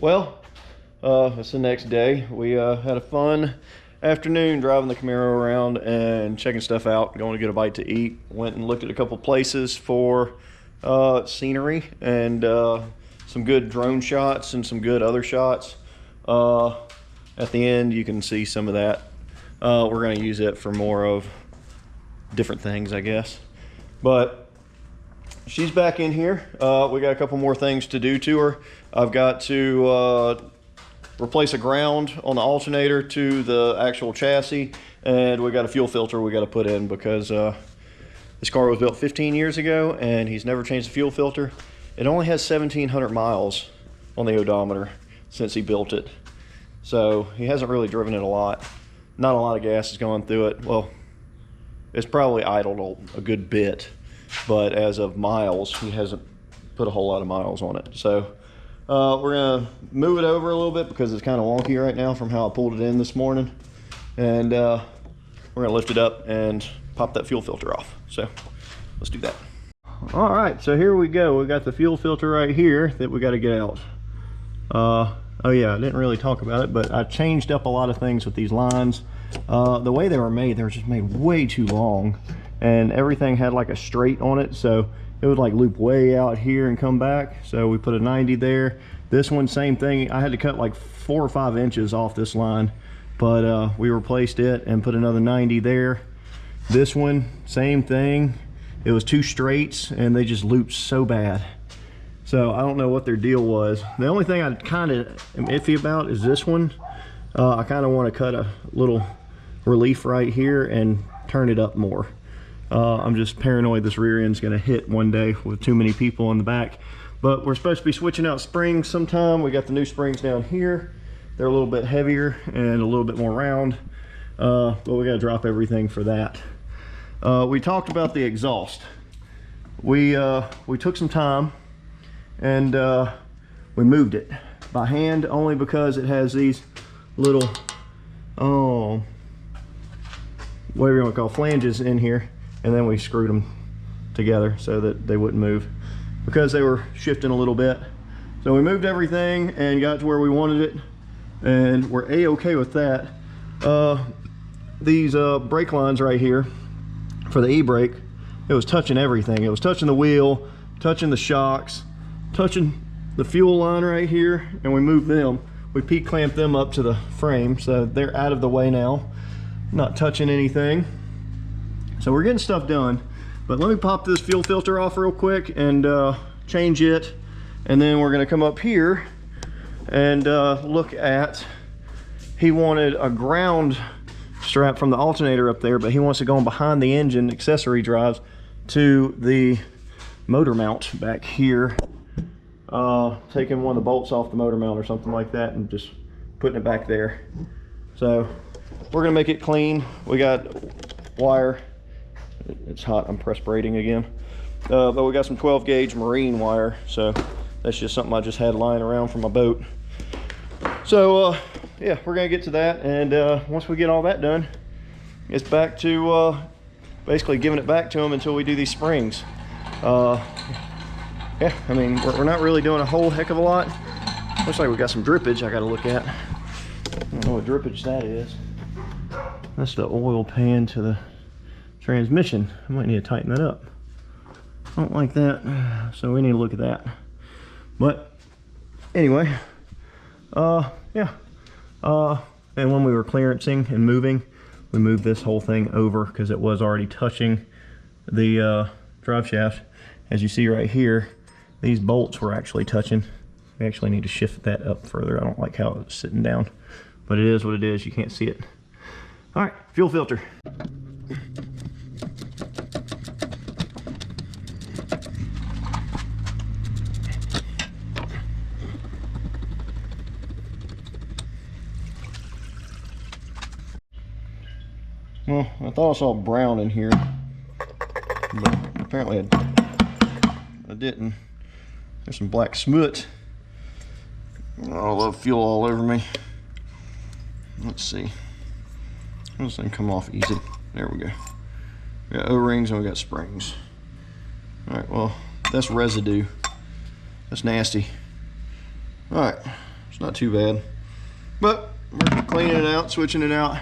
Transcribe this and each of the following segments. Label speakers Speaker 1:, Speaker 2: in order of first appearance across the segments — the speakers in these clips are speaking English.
Speaker 1: Well, it's the next day. We had a fun afternoon driving the Camaro around and checking stuff out, going to get a bite to eat. Went and looked at a couple places for scenery and some good drone shots and some good other shots. At the end, you can see some of that. We're going to use it for more of different things, I guess. But she's back in here. We got a couple more things to do to her. I've got to replace a ground on the alternator to the actual chassis, and we got a fuel filter we got to put in because this car was built 15 years ago and he's never changed the fuel filter. It only has 1,700 miles on the odometer since he built it, so he hasn't really driven it a lot. Not a lot of gas is going through it. Well, it's probably idled a good bit, but as of miles, he hasn't put a whole lot of miles on it. So we're gonna move it over a little bit because it's kind of wonky right now from how I pulled it in this morning. And we're gonna lift it up and pop that fuel filter off. So let's do that. All right, so here we go. We got the fuel filter right here that we got to get out. Oh yeah, I didn't really talk about it, but I changed up a lot of things with these lines. The way they were just made way too long, and everything had like a straight on it, so it would like loop way out here and come back. So we put a 90 there. This one, same thing. I had to cut like 4 or 5 inches off this line, but we replaced it and put another 90 there. This one, same thing. It was 2 straights and they just looped so bad. So I don't know what their deal was. The only thing I kind of am iffy about is this one. I kind of want to cut a little relief right here and turn it up more. I'm just paranoid this rear end's gonna hit one day with too many people in the back. But we're supposed to be switching out springs sometime. We got the new springs down here. They're a little bit heavier and a little bit more round, but we gotta drop everything for that. We talked about the exhaust. We took some time and we moved it by hand, only because it has these little, whatever you want to call flanges in here, and then we screwed them together so that they wouldn't move because they were shifting a little bit. So we moved everything and got to where we wanted it, and we're a-okay with that. These brake lines right here for the e-brake, it was touching everything. It was touching the wheel, touching the shocks, touching the fuel line right here, and we moved them. We P-clamped them up to the frame, so they're out of the way now, not touching anything. So we're getting stuff done, but let me pop this fuel filter off real quick and change it, and then we're gonna come up here and look at, he wanted a ground strap from the alternator up there, but he wants it going behind the engine accessory drives to the motor mount back here. Taking one of the bolts off the motor mount or something like that and just putting it back there. So we're gonna make it clean. We got wire. It's hot, I'm perspiring again. But we got some 12 gauge marine wire, so that's just something I just had lying around from my boat. So yeah, we're gonna get to that, and once we get all that done, it's back to basically giving it back to them until we do these springs. Yeah, I mean, we're not really doing a whole heck of a lot. Looks like we got some drippage I gotta look at. I don't know what drippage that is. That's the oil pan to the transmission. I might need to tighten that up. I don't like that, so we need to look at that. But anyway, yeah. And when we were clearancing and moving, we moved this whole thing over because it was already touching the drive shaft. As you see right here, these bolts were actually touching. We actually need to shift that up further. I don't like how it's sitting down, but it is what it is. You can't see it. All right, fuel filter. Well, I thought I saw brown in here, but apparently I didn't. There's some black smut. Oh, I love fuel all over me. Let's see. This thing come off easy. There we go. We got O-rings and we got springs. All right, well, that's residue. That's nasty. All right, it's not too bad. But we're cleaning it out, switching it out.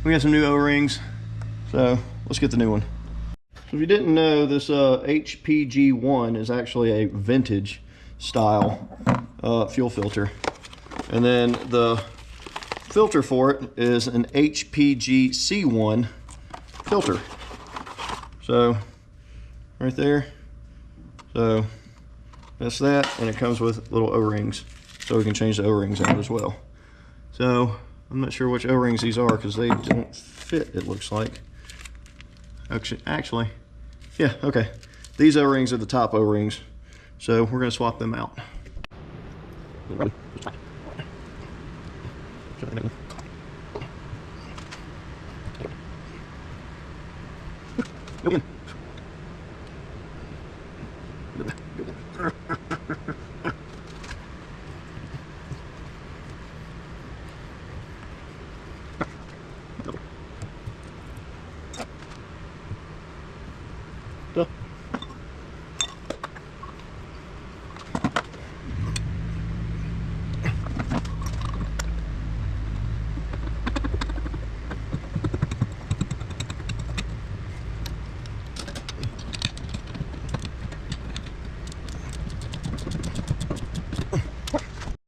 Speaker 1: We got some new O-rings, so let's get the new one. So if you didn't know, this HPG1 is actually a vintage style fuel filter. And then the filter for it is an HPG-C1 filter. So right there, so that's that, and it comes with little O-rings, so we can change the O-rings out as well. So I'm not sure which O-rings these are because they don't fit, it looks like. Actually, yeah, okay. These O-rings are the top O-rings, so we're gonna swap them out.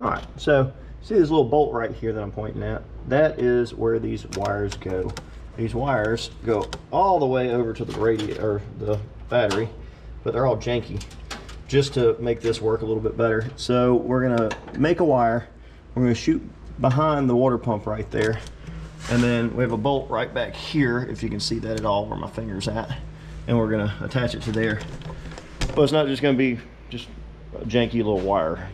Speaker 1: Alright, so see this little bolt right here that I'm pointing at? That is where these wires go. These wires go all the way over to the radiator, or the battery, but they're all janky, just to make this work a little bit better. So we're gonna make a wire, we're gonna shoot behind the water pump right there, and then we have a bolt right back here, if you can see that at all, where my finger's at, and we're gonna attach it to there. But it's not just gonna be just a janky little wire.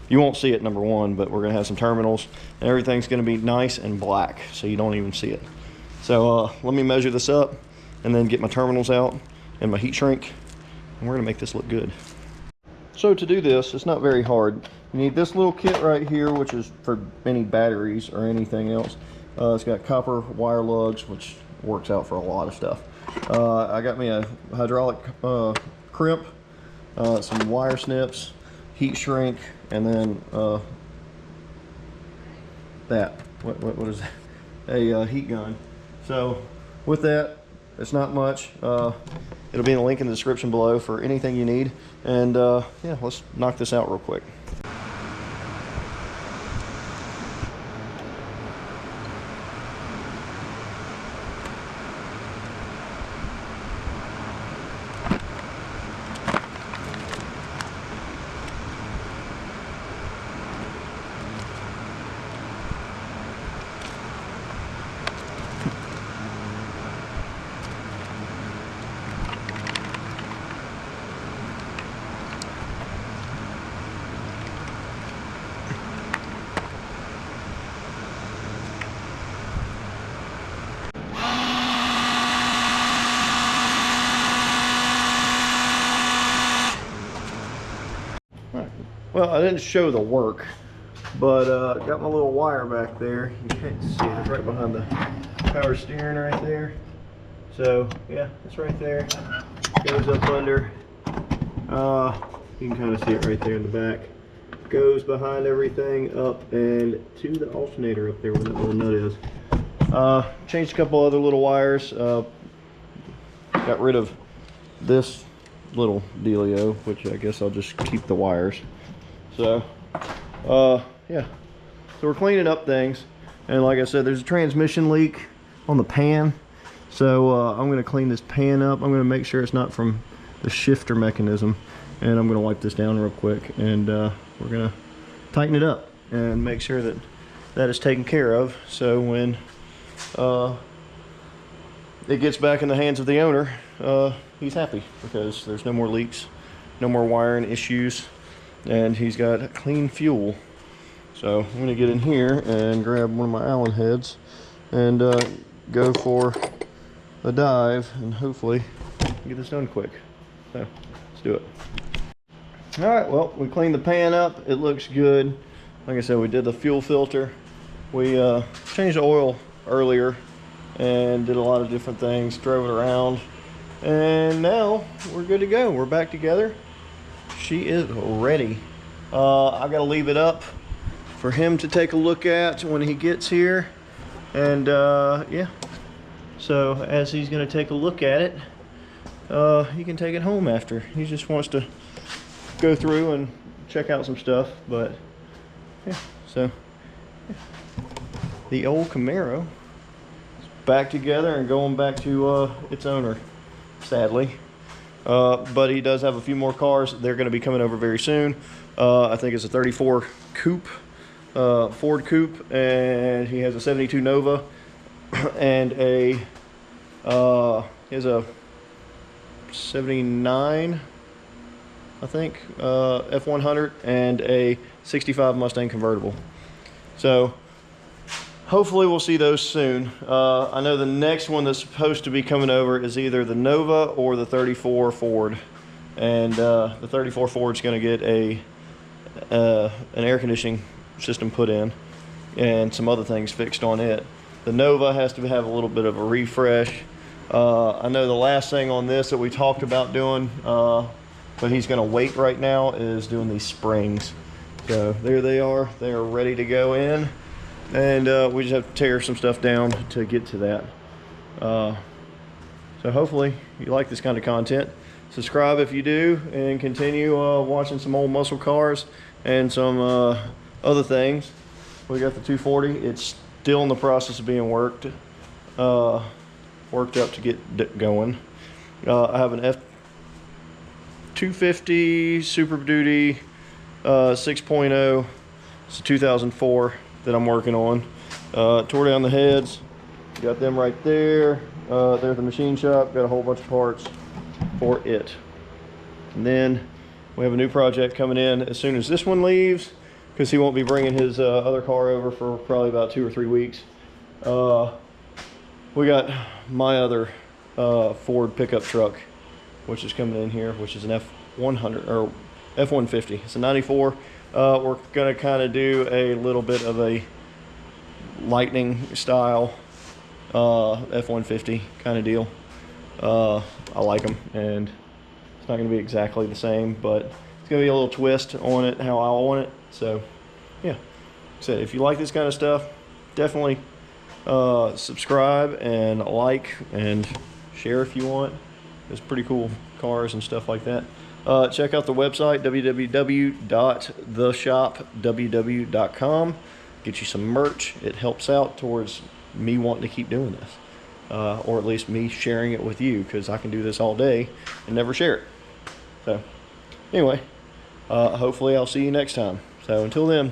Speaker 1: You won't see it, number one, but we're gonna have some terminals, and everything's gonna be nice and black, so you don't even see it. So let me measure this up, and then get my terminals out and my heat shrink, and we're gonna make this look good. So to do this, it's not very hard. You need this little kit right here, which is for any batteries or anything else. It's got copper wire lugs, which works out for a lot of stuff. I got me a hydraulic crimp, some wire snips, heat shrink, and then what is that? A heat gun. So with that, it's not much. It'll be in the link in the description below for anything you need. And yeah, let's knock this out real quick. Well, I didn't show the work, but got my little wire back there. You can't see it, it's right behind the power steering right there. So yeah, it's right there. Goes up under. You can kind of see it right there in the back. Goes behind everything up and to the alternator up there where that little nut is. Changed a couple other little wires. Got rid of this little dealio, which I guess I'll just keep the wires. So yeah, so we're cleaning up things, and like I said, there's a transmission leak on the pan, so I'm going to clean this pan up. I'm going to make sure it's not from the shifter mechanism, and I'm going to wipe this down real quick, and we're going to tighten it up and make sure that that is taken care of, so when it gets back in the hands of the owner, he's happy, because there's no more leaks, no more wiring issues, and he's got clean fuel. So I'm going to get in here and grab one of my Allen heads and go for a dive, and hopefully get this done quick. So let's do it. All right, well, we cleaned the pan up. It looks good. Like I said, we did the fuel filter. We changed the oil earlier and did a lot of different things, drove it around, and now we're good to go. We're back together. She is ready. I've got to leave it up for him to take a look at when he gets here. And yeah, so as he's gonna take a look at it, he can take it home after. He just wants to go through and check out some stuff. But yeah, so yeah. The old Camaro is back together and going back to its owner, sadly. But he does have a few more cars. They're going to be coming over very soon. I think it's a 34 coupe, Ford coupe, and he has a 72 Nova and he has a 79, I think, F100 and a 65 Mustang convertible. So hopefully we'll see those soon. I know the next one that's supposed to be coming over is either the Nova or the 34 Ford. And the 34 Ford's going to get an air conditioning system put in and some other things fixed on it. The Nova has to have a little bit of a refresh. I know the last thing on this that we talked about doing, but he's going to wait right now, is doing these springs. So there they are. They are ready to go in. And we just have to tear some stuff down to get to that. So hopefully you like this kind of content. Subscribe if you do, and continue watching some old muscle cars and some other things. We got the 240. It's still in the process of being worked up to get going. I have an F250 Super Duty 6.0. It's a 2004 that I'm working on. Tore down the heads, got them right there. They're at the machine shop, got a whole bunch of parts for it. And then we have a new project coming in as soon as this one leaves, because he won't be bringing his other car over for probably about 2 or 3 weeks. We got my other Ford pickup truck, which is coming in here, which is an F100 or F-150. It's a 94. We're gonna kind of do a little bit of a lightning style F-150 kind of deal. I like them, and it's not gonna be exactly the same, but it's gonna be a little twist on it how I want it. So yeah, so if you like this kind of stuff, definitely subscribe and like and share if you want. It's pretty cool cars and stuff like that. Check out the website, www.theshopww.com. Get you some merch. It helps out towards me wanting to keep doing this, or at least me sharing it with you, because I can do this all day and never share it. So anyway, hopefully I'll see you next time. So until then.